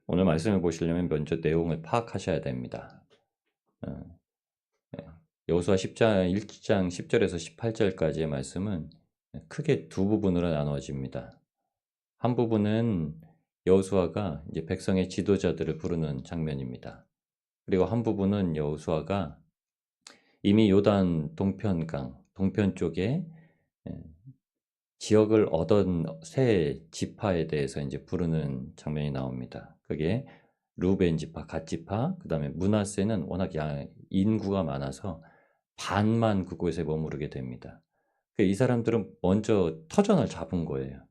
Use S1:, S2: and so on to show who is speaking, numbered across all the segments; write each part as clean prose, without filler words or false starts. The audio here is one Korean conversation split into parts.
S1: 오늘 말씀을 보시려면 먼저 내용을 파악하셔야 됩니다. 어, 예. 여호수아 10장 1장 10절에서 18절까지의 말씀은 크게 두 부분으로 나누어집니다. 한 부분은 여호수아가 이제 백성의 지도자들을 부르는 장면입니다. 그리고 한 부분은 여호수아가 이미 요단 동편강, 동편 쪽에 예, 지역을 얻은 새 지파에 대해서 이제 부르는 장면이 나옵니다. 그게 루벤 지파, 갓 지파, 그 다음에 므낫세는 워낙 인구가 많아서 반만 그곳에 머무르게 됩니다. 이 사람들은 먼저 터전을 잡은 거예요.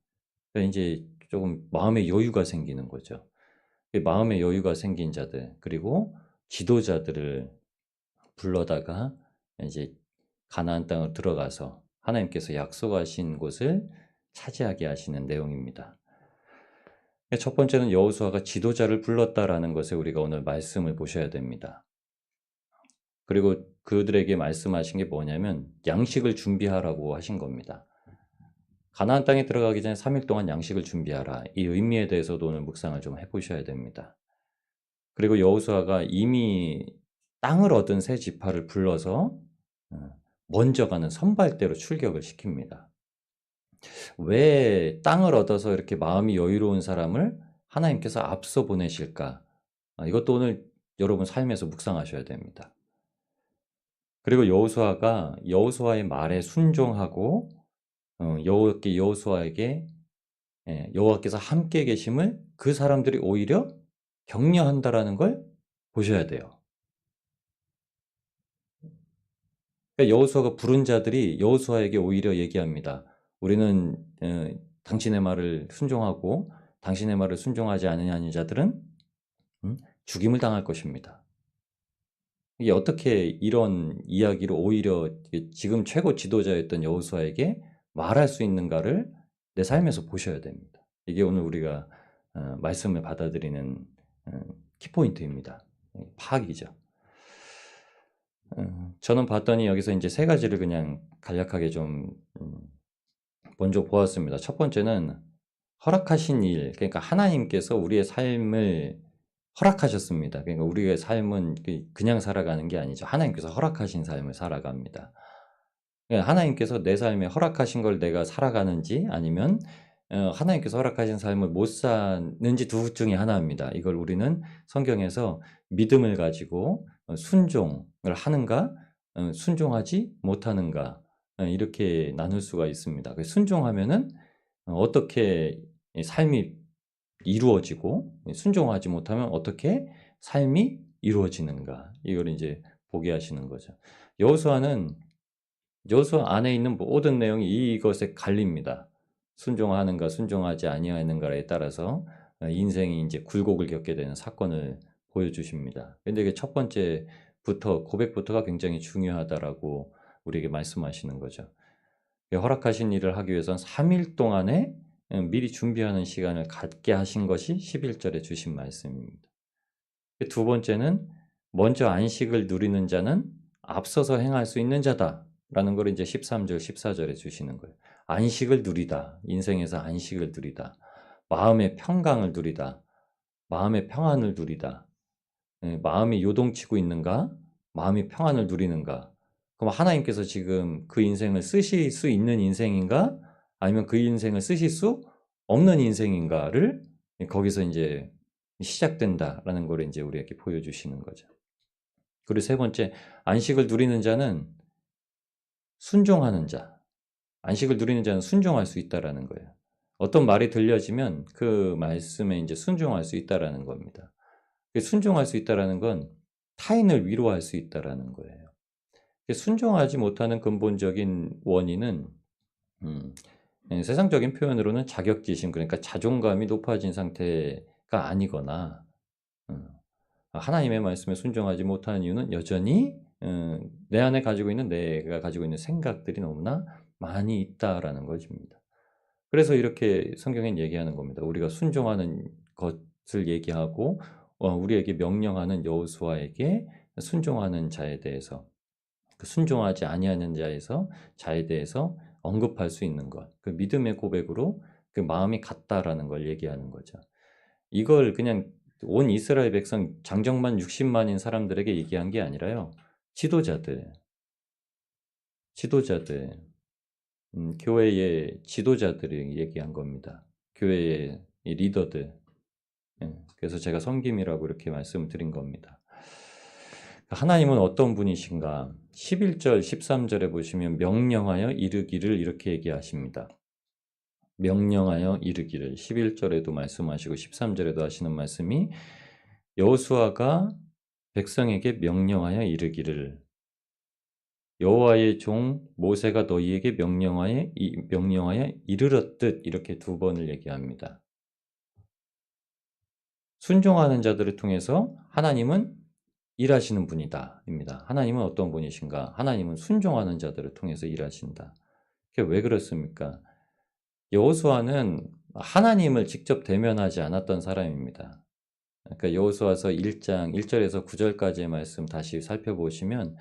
S1: 그러니까 이제 조금 마음의 여유가 생기는 거죠. 마음의 여유가 생긴 자들, 그리고 지도자들을 불러다가 이제 가나안 땅으로 들어가서 하나님께서 약속하신 곳을 차지하게 하시는 내용입니다. 첫 번째는 여호수아가 지도자를 불렀다라는 것에 우리가 오늘 말씀을 보셔야 됩니다. 그리고 그들에게 말씀하신 게 뭐냐면 양식을 준비하라고 하신 겁니다. 가나안 땅에 들어가기 전에 3일 동안 양식을 준비하라. 이 의미에 대해서도 오늘 묵상을 좀 해보셔야 됩니다. 그리고 여호수아가 이미 땅을 얻은 새 지파를 불러서 먼저 가는 선발대로 출격을 시킵니다. 왜 땅을 얻어서 이렇게 마음이 여유로운 사람을 하나님께서 앞서 보내실까? 이것도 오늘 여러분 삶에서 묵상하셔야 됩니다. 그리고 여호수아가 여호수아의 말에 순종하고 여호수아에게 여호와께서 함께 계심을 그 사람들이 오히려 격려한다라는 걸 보셔야 돼요. 그러니까 여호수아가 부른 자들이 여호수아에게 오히려 얘기합니다. 우리는 당신의 말을 순종하고 당신의 말을 순종하지 않느냐는 자들은 죽임을 당할 것입니다. 이게 어떻게 이런 이야기를 오히려 지금 최고 지도자였던 여호수아에게 말할 수 있는가를 내 삶에서 보셔야 됩니다. 이게 오늘 우리가 말씀을 받아들이는 키포인트입니다. 파악이죠. 저는 봤더니 여기서 이제 세 가지를 그냥 간략하게 좀 먼저 보았습니다. 첫 번째는 허락하신 일, 그러니까 하나님께서 우리의 삶을 허락하셨습니다. 그러니까 우리의 삶은 그냥 살아가는 게 아니죠. 하나님께서 허락하신 삶을 살아갑니다. 하나님께서 내 삶에 허락하신 걸 내가 살아가는지 아니면 하나님께서 허락하신 삶을 못 사는지 둘 중에 하나입니다. 이걸 우리는 성경에서 믿음을 가지고 순종을 하는가, 순종하지 못하는가 이렇게 나눌 수가 있습니다. 순종하면은 어떻게 삶이 이루어지고 순종하지 못하면 어떻게 삶이 이루어지는가 이걸 이제 보게 하시는 거죠. 여호수아는 여호수아 안에 있는 모든 내용이 이것에 갈립니다. 순종하는가 순종하지 아니하는가에 따라서 인생이 이제 굴곡을 겪게 되는 사건을 보여주십니다. 근데 이게 첫 번째부터 고백부터가 굉장히 중요하다라고 우리에게 말씀하시는 거죠. 허락하신 일을 하기 위해서는 3일 동안에 미리 준비하는 시간을 갖게 하신 것이 11절에 주신 말씀입니다. 두 번째는 먼저 안식을 누리는 자는 앞서서 행할 수 있는 자다라는 걸 이제 13절, 14절에 주시는 거예요. 안식을 누리다. 인생에서 안식을 누리다. 마음의 평강을 누리다. 마음의 평안을 누리다. 마음이 요동치고 있는가? 마음이 평안을 누리는가? 그럼 하나님께서 지금 그 인생을 쓰실 수 있는 인생인가? 아니면 그 인생을 쓰실 수 없는 인생인가를 거기서 이제 시작된다라는 걸 이제 우리에게 보여주시는 거죠. 그리고 세 번째, 안식을 누리는 자는 순종하는 자. 안식을 누리는 자는 순종할 수 있다라는 거예요. 어떤 말이 들려지면 그 말씀에 이제 순종할 수 있다라는 겁니다. 순종할 수 있다라는 건 타인을 위로할 수 있다라는 거예요. 순종하지 못하는 근본적인 원인은 세상적인 표현으로는 자격지심, 그러니까 자존감이 높아진 상태가 아니거나 하나님의 말씀에 순종하지 못하는 이유는 여전히 내 안에 가지고 있는 내가 가지고 있는 생각들이 너무나 많이 있다라는 것입니다. 그래서 이렇게 성경엔 얘기하는 겁니다. 우리가 순종하는 것을 얘기하고 우리에게 명령하는 여호수아에게 순종하는 자에 대해서 순종하지 아니하는 자에 대해서 언급할 수 있는 것, 그 믿음의 고백으로 그 마음이 같다라는 걸 얘기하는 거죠. 이걸 그냥 온 이스라엘 백성 장정만 60만인 사람들에게 얘기한 게 아니라요. 지도자들, 지도자들, 교회의 지도자들이 얘기한 겁니다. 교회의 이 리더들. 예, 그래서 제가 섬김이라고 이렇게 말씀을 드린 겁니다. 하나님은 어떤 분이신가? 11절, 13절에 보시면 명령하여 이르기를 이렇게 얘기하십니다. 명령하여 이르기를 11절에도 말씀하시고 13절에도 하시는 말씀이 여호수아가 백성에게 명령하여 이르기를 여호와의 종 모세가 너희에게 명령하여 이르렀듯 이렇게 두 번을 얘기합니다. 순종하는 자들을 통해서 하나님은 일하시는 분이다 입니다. 하나님은 어떤 분이신가? 하나님은 순종하는 자들을 통해서 일하신다. 그게 왜 그렇습니까? 여호수아는 하나님을 직접 대면하지 않았던 사람입니다. 그러니까 여호수아서 1장 1절에서 9절까지의 말씀 다시 살펴보시면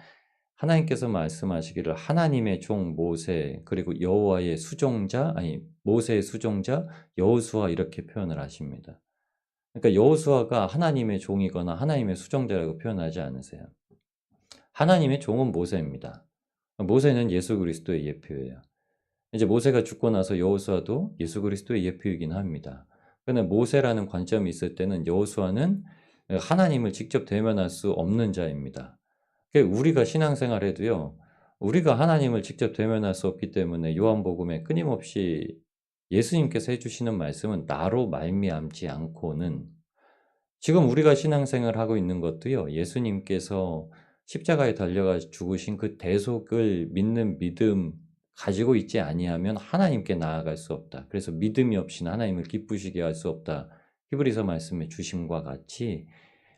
S1: 하나님께서 말씀하시기를 하나님의 종 모세 그리고 여호와의 수종자 모세의 수종자 여호수아 이렇게 표현을 하십니다. 그러니까 여호수아가 하나님의 종이거나 하나님의 수종자라고 표현하지 않으세요. 하나님의 종은 모세입니다. 모세는 예수 그리스도의 예표예요. 이제 모세가 죽고 나서 여호수아도 예수 그리스도의 예표이긴 합니다. 그런데 모세라는 관점이 있을 때는 여호수아는 하나님을 직접 대면할 수 없는 자입니다. 우리가 신앙생활해도요. 우리가 하나님을 직접 대면할 수 없기 때문에 요한복음에 끊임없이 예수님께서 해주시는 말씀은 나로 말미암지 않고는 지금 우리가 신앙생활을 하고 있는 것도요. 예수님께서 십자가에 달려가 죽으신 그 대속을 믿는 믿음 가지고 있지 아니하면 하나님께 나아갈 수 없다. 그래서 믿음이 없이는 하나님을 기쁘시게 할 수 없다. 히브리서 말씀의 주심과 같이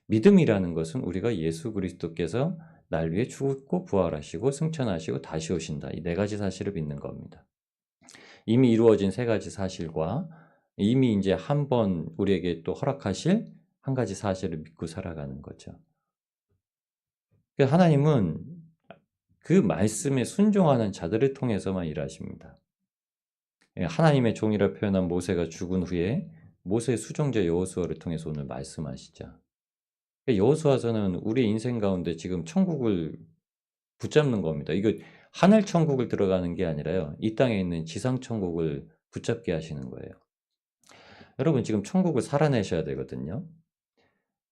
S1: 믿음이라는 것은 우리가 예수 그리스도께서 날 위해 죽고 부활하시고 승천하시고 다시 오신다. 이 네 가지 사실을 믿는 겁니다. 이미 이루어진 세 가지 사실과 이미 이제 한 번 우리에게 또 허락하실 한 가지 사실을 믿고 살아가는 거죠. 하나님은 그 말씀에 순종하는 자들을 통해서만 일하십니다. 하나님의 종이라 표현한 모세가 죽은 후에 모세의 수종자 여호수아를 통해서 오늘 말씀하시죠. 여호수아서는 우리 인생 가운데 지금 천국을 붙잡는 겁니다. 이거 하늘 천국을 들어가는 게 아니라요. 이 땅에 있는 지상 천국을 붙잡게 하시는 거예요. 여러분 지금 천국을 살아내셔야 되거든요.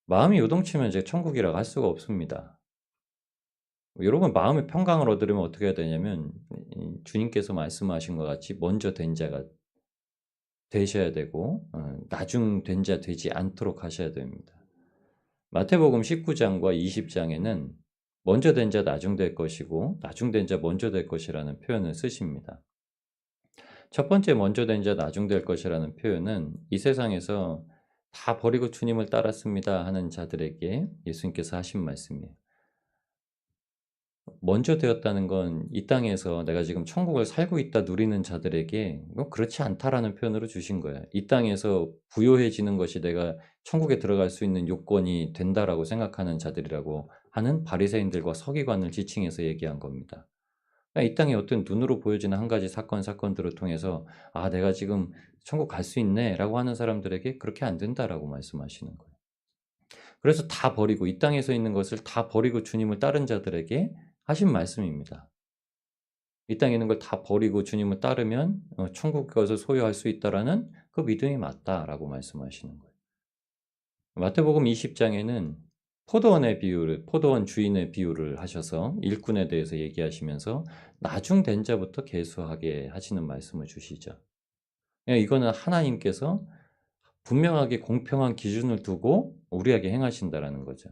S1: 마음이 요동치면 이제 천국이라고 할 수가 없습니다. 여러분 마음의 평강을 얻으려면 어떻게 해야 되냐면 주님께서 말씀하신 것 같이 먼저 된 자가 되셔야 되고 나중 된 자 되지 않도록 하셔야 됩니다. 마태복음 19장과 20장에는 먼저 된 자 나중 될 것이고 나중 된 자 먼저 될 것이라는 표현을 쓰십니다. 첫 번째 먼저 된 자 나중 될 것이라는 표현은 이 세상에서 다 버리고 주님을 따랐습니다 하는 자들에게 예수님께서 하신 말씀이에요. 먼저 되었다는 건 이 땅에서 내가 지금 천국을 살고 있다 누리는 자들에게 그렇지 않다라는 표현으로 주신 거예요. 이 땅에서 부요해지는 것이 내가 천국에 들어갈 수 있는 요건이 된다라고 생각하는 자들이라고 하는 바리새인들과 서기관을 지칭해서 얘기한 겁니다. 이 땅에 어떤 눈으로 보여지는 한 가지 사건들을 통해서 아 내가 지금 천국 갈 수 있네라고 하는 사람들에게 그렇게 안 된다라고 말씀하시는 거예요. 그래서 다 버리고 이 땅에서 있는 것을 다 버리고 주님을 따른 자들에게 하신 말씀입니다. 이 땅에 있는 걸 다 버리고 주님을 따르면 천국 것을 소유할 수 있다라는 그 믿음이 맞다라고 말씀하시는 거예요. 마태복음 20장에는 포도원 주인의 비유를 하셔서 일꾼에 대해서 얘기하시면서 나중 된 자부터 계수하게 하시는 말씀을 주시죠. 이거는 하나님께서 분명하게 공평한 기준을 두고 우리에게 행하신다라는 거죠.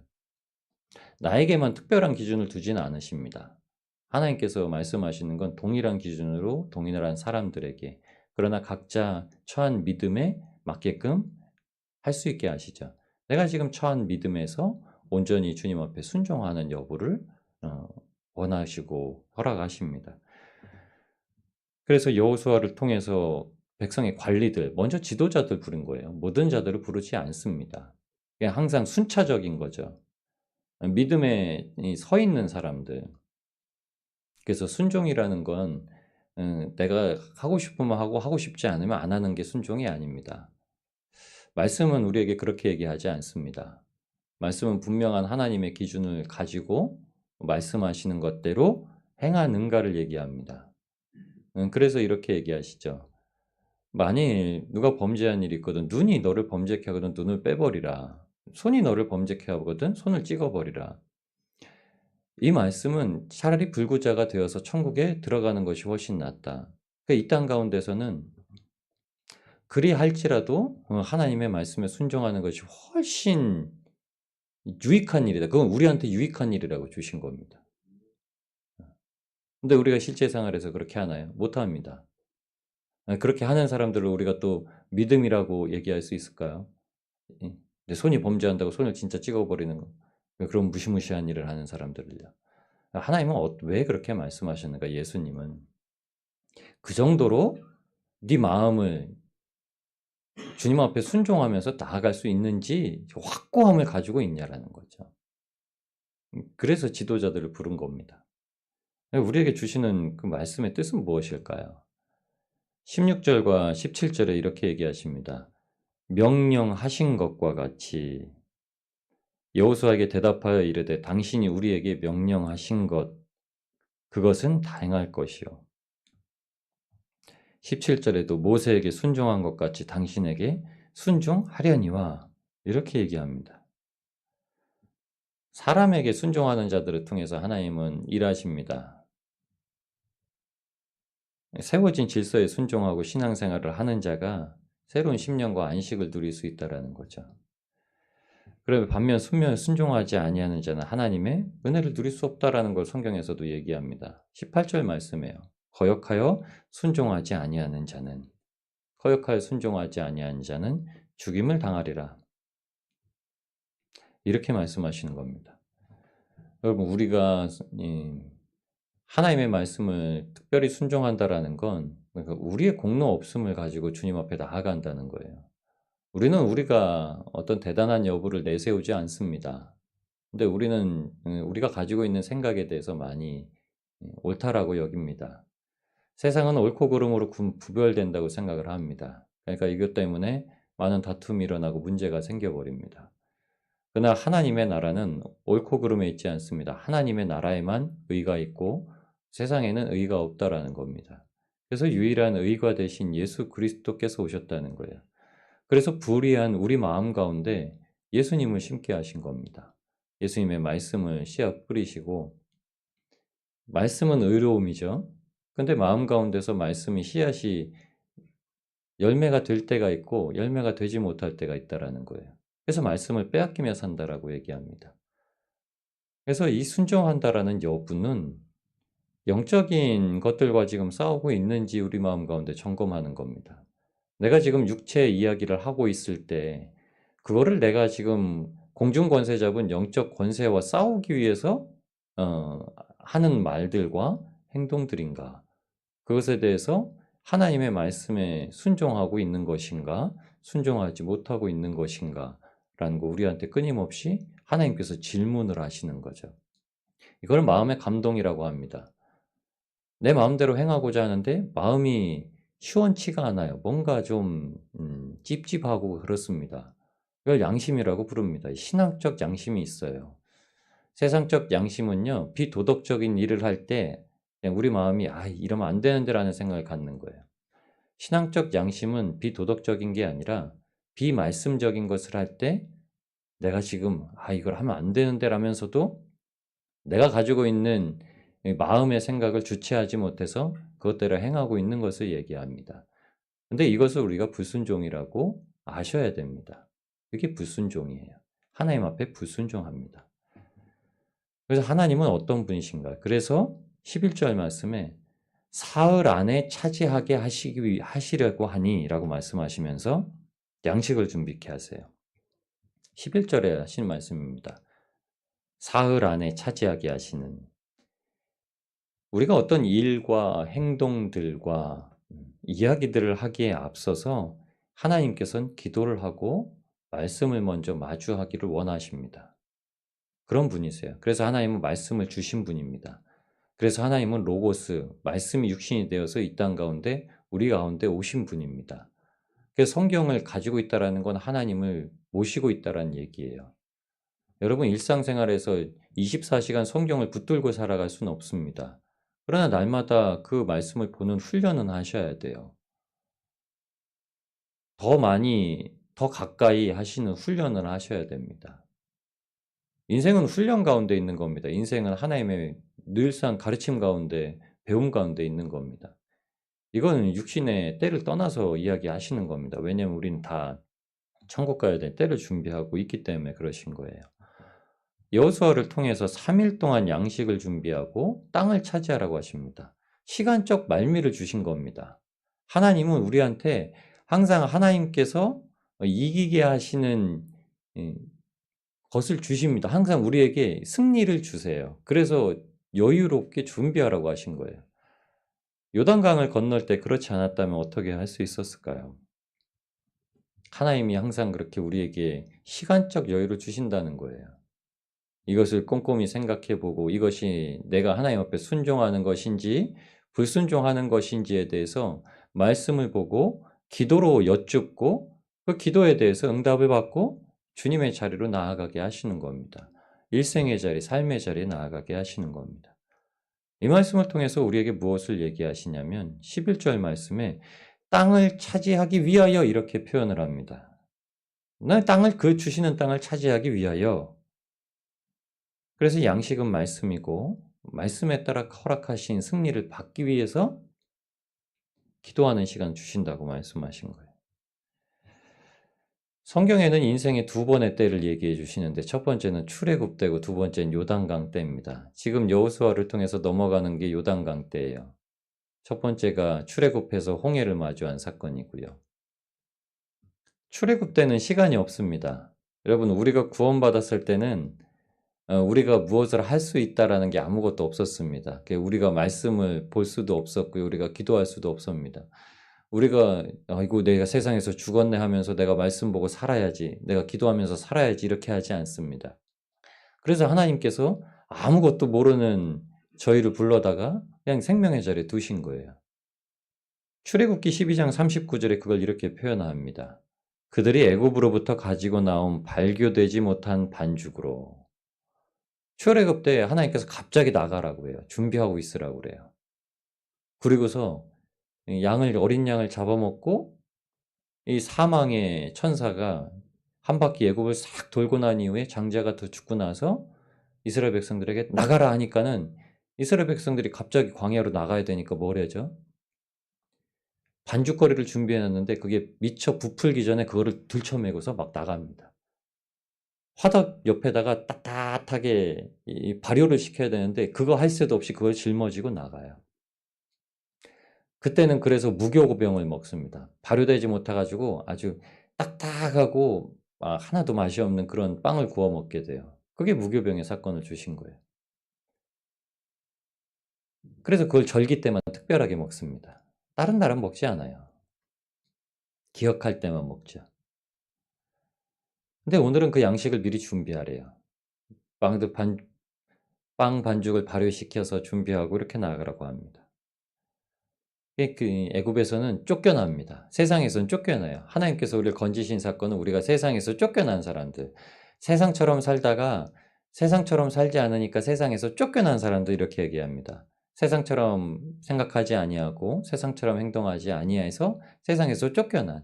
S1: 나에게만 특별한 기준을 두지는 않으십니다. 하나님께서 말씀하시는 건 동일한 기준으로 동일한 사람들에게 그러나 각자 처한 믿음에 맞게끔 할 수 있게 하시죠. 내가 지금 처한 믿음에서 온전히 주님 앞에 순종하는 여부를 원하시고 허락하십니다. 그래서 여호수아를 통해서 백성의 관리들, 먼저 지도자들 부른 거예요. 모든 자들을 부르지 않습니다. 그냥 항상 순차적인 거죠. 믿음에 서 있는 사람들. 그래서 순종이라는 건 내가 하고 싶으면 하고 싶지 않으면 안 하는 게 순종이 아닙니다. 말씀은 우리에게 그렇게 얘기하지 않습니다. 말씀은 분명한 하나님의 기준을 가지고 말씀하시는 것대로 행하는가를 얘기합니다. 그래서 이렇게 얘기하시죠. 만일 누가 범죄한 일이 있거든 눈이 너를 범죄케 하거든 눈을 빼버리라. 손이 너를 범죄케 하거든 손을 찍어버리라. 이 말씀은 차라리 불구자가 되어서 천국에 들어가는 것이 훨씬 낫다. 이 땅 가운데서는 그리할지라도 하나님의 말씀에 순종하는 것이 훨씬 유익한 일이다. 그건 우리한테 유익한 일이라고 주신 겁니다. 근데 우리가 실제 생활에서 그렇게 하나요? 못합니다. 그렇게 하는 사람들을 우리가 또 믿음이라고 얘기할 수 있을까요? 내 손이 범죄한다고 손을 진짜 찍어버리는 거. 그런 무시무시한 일을 하는 사람들을요. 하나님은 왜 그렇게 말씀하셨는가? 예수님은 그 정도로 네 마음을 주님 앞에 순종하면서 나아갈 수 있는지 확고함을 가지고 있냐라는 거죠. 그래서 지도자들을 부른 겁니다. 우리에게 주시는 그 말씀의 뜻은 무엇일까요? 16절과 17절에 이렇게 얘기하십니다. 명령하신 것과 같이 여호수아에게 대답하여 이르되 당신이 우리에게 명령하신 것 그것은 다 행할 것이요. 17절에도 모세에게 순종한 것 같이 당신에게 순종하려니와 이렇게 얘기합니다. 사람에게 순종하는 자들을 통해서 하나님은 일하십니다. 세워진 질서에 순종하고 신앙생활을 하는 자가 새로운 심령과 안식을 누릴 수 있다는 거죠. 그러면 반면 순종하지 아니하는 자는 하나님의 은혜를 누릴 수 없다라는 걸 성경에서도 얘기합니다. 18절 말씀이에요. 거역하여 순종하지 아니하는 자는 죽임을 당하리라. 이렇게 말씀하시는 겁니다. 여러분 우리가 하나님의 말씀을 특별히 순종한다라는 건 우리의 공로 없음을 가지고 주님 앞에 나아간다는 거예요. 우리는 우리가 어떤 대단한 여부를 내세우지 않습니다. 근데 우리는 우리가 가지고 있는 생각에 대해서 많이 옳다라고 여깁니다. 세상은 옳고 그름으로 구별된다고 생각을 합니다. 그러니까 이것 때문에 많은 다툼이 일어나고 문제가 생겨버립니다. 그러나 하나님의 나라는 옳고 그름에 있지 않습니다. 하나님의 나라에만 의가 있고 세상에는 의가 없다라는 겁니다. 그래서 유일한 의가 되신 예수 그리스도께서 오셨다는 거예요. 그래서 불의한 우리 마음 가운데 예수님을 심게 하신 겁니다. 예수님의 말씀을 씨앗 뿌리시고 말씀은 의로움이죠. 근데 마음 가운데서 말씀이 씨앗이 열매가 될 때가 있고 열매가 되지 못할 때가 있다라는 거예요. 그래서 말씀을 빼앗기며 산다라고 얘기합니다. 그래서 이 순종한다라는 여부는 영적인 것들과 지금 싸우고 있는지 우리 마음 가운데 점검하는 겁니다. 내가 지금 육체 이야기를 하고 있을 때 그거를 내가 지금 공중권세 잡은 영적 권세와 싸우기 위해서 하는 말들과 행동들인가? 그것에 대해서 하나님의 말씀에 순종하고 있는 것인가? 순종하지 못하고 있는 것인가? 라는 거 우리한테 끊임없이 하나님께서 질문을 하시는 거죠. 이걸 마음의 감동이라고 합니다. 내 마음대로 행하고자 하는데 마음이 시원치가 않아요. 뭔가 좀 찝찝하고 그렇습니다. 이걸 양심이라고 부릅니다. 신앙적 양심이 있어요. 세상적 양심은요. 비도덕적인 일을 할 때 그냥 우리 마음이 이러면 안 되는데라는 생각을 갖는 거예요. 신앙적 양심은 비도덕적인 게 아니라 비말씀적인 것을 할 때 내가 지금 이걸 하면 안 되는데라면서도 내가 가지고 있는 마음의 생각을 주체하지 못해서 그것대로 행하고 있는 것을 얘기합니다. 근데 이것을 우리가 불순종이라고 아셔야 됩니다. 이게 불순종이에요. 하나님 앞에 불순종합니다. 그래서 하나님은 어떤 분이신가? 그래서 11절 말씀에 사흘 안에 차지하게 하시려고 하니 라고 말씀하시면서 양식을 준비케 하세요. 11절에 하신 말씀입니다. 사흘 안에 차지하게 하시는 우리가 어떤 일과 행동들과 이야기들을 하기에 앞서서 하나님께서는 기도를 하고 말씀을 먼저 마주하기를 원하십니다. 그런 분이세요. 그래서 하나님은 말씀을 주신 분입니다. 그래서 하나님은 로고스, 말씀이 육신이 되어서 이 땅 가운데 우리 가운데 오신 분입니다. 그래서 성경을 가지고 있다라는 건 하나님을 모시고 있다라는 얘기예요. 여러분 일상생활에서 24시간 성경을 붙들고 살아갈 수는 없습니다. 그러나 날마다 그 말씀을 보는 훈련은 하셔야 돼요. 더 많이, 더 가까이 하시는 훈련을 하셔야 됩니다. 인생은 훈련 가운데 있는 겁니다. 인생은 하나님의 늘상 가르침 가운데, 배움 가운데 있는 겁니다. 이거는 육신의 때를 떠나서 이야기하시는 겁니다. 왜냐하면 우리는 다 천국 가야 될 때를 준비하고 있기 때문에 그러신 거예요. 여호수아를 통해서 3일 동안 양식을 준비하고 땅을 차지하라고 하십니다. 시간적 말미를 주신 겁니다. 하나님은 우리한테 항상 하나님께서 이기게 하시는 것을 주십니다. 항상 우리에게 승리를 주세요. 그래서 여유롭게 준비하라고 하신 거예요. 요단강을 건널 때 그렇지 않았다면 어떻게 할 수 있었을까요? 하나님이 항상 그렇게 우리에게 시간적 여유를 주신다는 거예요. 이것을 꼼꼼히 생각해 보고 이것이 내가 하나님 앞에 순종하는 것인지 불순종하는 것인지에 대해서 말씀을 보고 기도로 여쭙고 그 기도에 대해서 응답을 받고 주님의 자리로 나아가게 하시는 겁니다. 일생의 자리, 삶의 자리에 나아가게 하시는 겁니다. 이 말씀을 통해서 우리에게 무엇을 얘기하시냐면 11절 말씀에 땅을 차지하기 위하여 이렇게 표현을 합니다. 나 땅을 그 주시는 땅을 차지하기 위하여. 그래서 양식은 말씀이고 말씀에 따라 허락하신 승리를 받기 위해서 기도하는 시간 주신다고 말씀하신 거예요. 성경에는 인생의 두 번의 때를 얘기해 주시는데 첫 번째는 출애굽 때고 두 번째는 요단강 때입니다. 지금 여호수아를 통해서 넘어가는 게 요단강 때예요. 첫 번째가 출애굽해서 홍해를 마주한 사건이고요. 출애굽 때는 시간이 없습니다. 여러분 우리가 구원받았을 때는 우리가 무엇을 할 수 있다라는 게 아무것도 없었습니다. 우리가 말씀을 볼 수도 없었고요. 우리가 기도할 수도 없습니다. 우리가 아이고 내가 세상에서 죽었네 하면서 내가 말씀 보고 살아야지, 내가 기도하면서 살아야지 이렇게 하지 않습니다. 그래서 하나님께서 아무것도 모르는 저희를 불러다가 그냥 생명의 자리에 두신 거예요. 출애굽기 12장 39절에 그걸 이렇게 표현합니다. 그들이 애굽으로부터 가지고 나온 발교되지 못한 반죽으로. 출애굽 때 하나님께서 갑자기 나가라고 해요. 준비하고 있으라고 그래요. 그리고서 어린 양을 잡아먹고 이 사망의 천사가 한 바퀴 애굽을 싹 돌고 난 이후에 장자가 더 죽고 나서 이스라엘 백성들에게 나가라 하니까는 이스라엘 백성들이 갑자기 광야로 나가야 되니까 뭘 하죠? 반죽거리를 준비해놨는데 그게 미처 부풀기 전에 그거를 들쳐매고서 막 나갑니다. 화덕 옆에다가 따뜻하게 발효를 시켜야 되는데 그거 할 새도 없이 그걸 짊어지고 나가요. 그때는 그래서 무교병을 먹습니다. 발효되지 못해가지고 아주 딱딱하고 하나도 맛이 없는 그런 빵을 구워 먹게 돼요. 그게 무교병의 사건을 주신 거예요. 그래서 그걸 절기 때만 특별하게 먹습니다. 다른 날은 먹지 않아요. 기억할 때만 먹죠. 근데 오늘은 그 양식을 미리 준비하래요. 빵 반죽을 발효시켜서 준비하고 이렇게 나가라고 합니다. 애굽에서는 쫓겨납니다. 세상에서는 쫓겨나요. 하나님께서 우리를 건지신 사건은 우리가 세상에서 쫓겨난 사람들, 세상처럼 살다가 세상처럼 살지 않으니까 세상에서 쫓겨난 사람들 이렇게 얘기합니다. 세상처럼 생각하지 아니하고 세상처럼 행동하지 아니해서 세상에서 쫓겨난.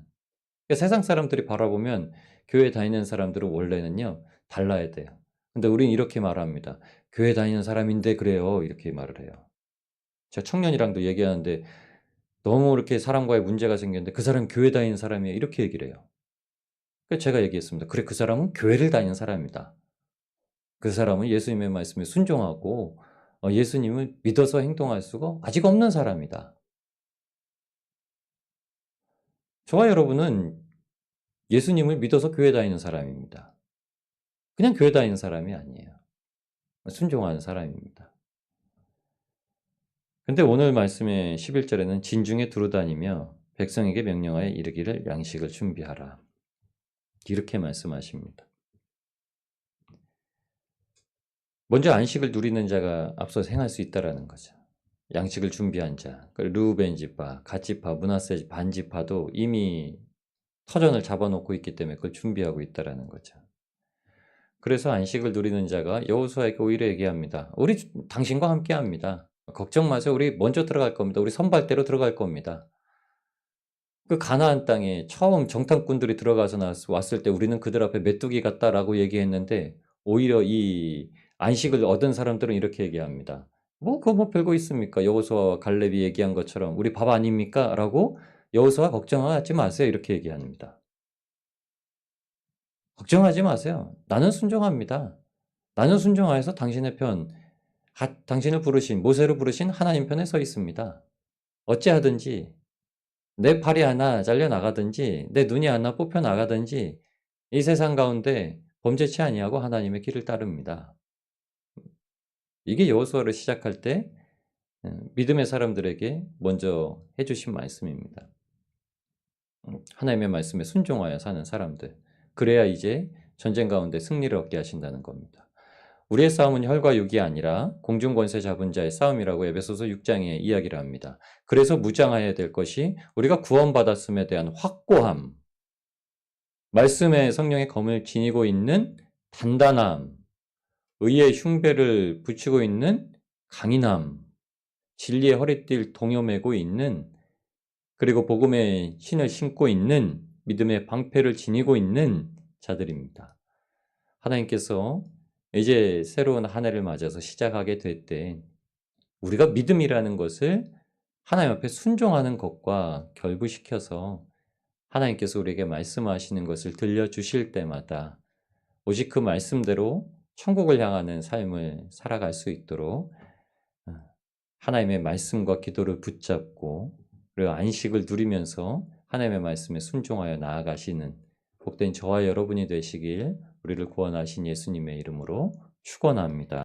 S1: 그러니까 세상 사람들이 바라보면 교회 다니는 사람들은 원래는요 달라야 돼요. 근데 우리는 이렇게 말합니다. 교회 다니는 사람인데 그래요. 이렇게 말을 해요. 제가 청년이랑도 얘기하는데 너무 이렇게 사람과의 문제가 생겼는데 그 사람 교회 다니는 사람이에요. 이렇게 얘기를 해요. 그래서 제가 얘기했습니다. 그래, 그 사람은 교회를 다니는 사람입니다. 그 사람은 예수님의 말씀에 순종하고 예수님을 믿어서 행동할 수가 아직 없는 사람이다. 저와 여러분은 예수님을 믿어서 교회 다니는 사람입니다. 그냥 교회 다니는 사람이 아니에요. 순종하는 사람입니다. 근데 오늘 말씀의 11절에는 진중에 두루다니며 백성에게 명령하여 이르기를 양식을 준비하라. 이렇게 말씀하십니다. 먼저 안식을 누리는 자가 앞서 행할 수 있다라는 거죠. 양식을 준비한 자, 르우벤 지파, 갓 지파, 므낫세 반지파도 이미 터전을 잡아놓고 있기 때문에 그걸 준비하고 있다라는 거죠. 그래서 안식을 누리는 자가 여호수아에게 오히려 얘기합니다. 우리 당신과 함께합니다. 걱정 마세요. 우리 먼저 들어갈 겁니다. 우리 선발대로 들어갈 겁니다. 그 가나안 땅에 처음 정탐꾼들이 들어가서 왔을 때 우리는 그들 앞에 메뚜기 같다라고 얘기했는데 오히려 이 안식을 얻은 사람들은 이렇게 얘기합니다. 뭐 그거 뭐 별거 있습니까? 여호수아와 갈렙이 얘기한 것처럼 우리 밥 아닙니까? 라고 여호수아 걱정하지 마세요. 이렇게 얘기합니다. 걱정하지 마세요. 나는 순종합니다. 나는 순종하여서 당신의 편, 당신을 부르신 모세를 부르신 하나님 편에 서 있습니다. 어찌하든지 내 팔이 하나 잘려나가든지 내 눈이 하나 뽑혀나가든지 이 세상 가운데 범죄치 아니하고 하나님의 길을 따릅니다. 이게 여호수아를 시작할 때 믿음의 사람들에게 먼저 해주신 말씀입니다. 하나님의 말씀에 순종하여 사는 사람들. 그래야 이제 전쟁 가운데 승리를 얻게 하신다는 겁니다. 우리의 싸움은 혈과 육이 아니라 공중권세 잡은 자의 싸움이라고 에베소서 6장에 이야기를 합니다. 그래서 무장해야 될 것이 우리가 구원받았음에 대한 확고함, 말씀의 성령의 검을 지니고 있는 단단함, 의의 흉배를 붙이고 있는 강인함, 진리의 허리띠를 동여매고 있는, 그리고 복음의 신을 신고 있는, 믿음의 방패를 지니고 있는 자들입니다. 하나님께서 이제 새로운 한 해를 맞아서 시작하게 될 때 우리가 믿음이라는 것을 하나님 앞에 순종하는 것과 결부시켜서 하나님께서 우리에게 말씀하시는 것을 들려주실 때마다 오직 그 말씀대로 천국을 향하는 삶을 살아갈 수 있도록 하나님의 말씀과 기도를 붙잡고 그리고 안식을 누리면서 하나님의 말씀에 순종하여 나아가시는 복된 저와 여러분이 되시길 우리를 구원하신 예수님의 이름으로 축원합니다.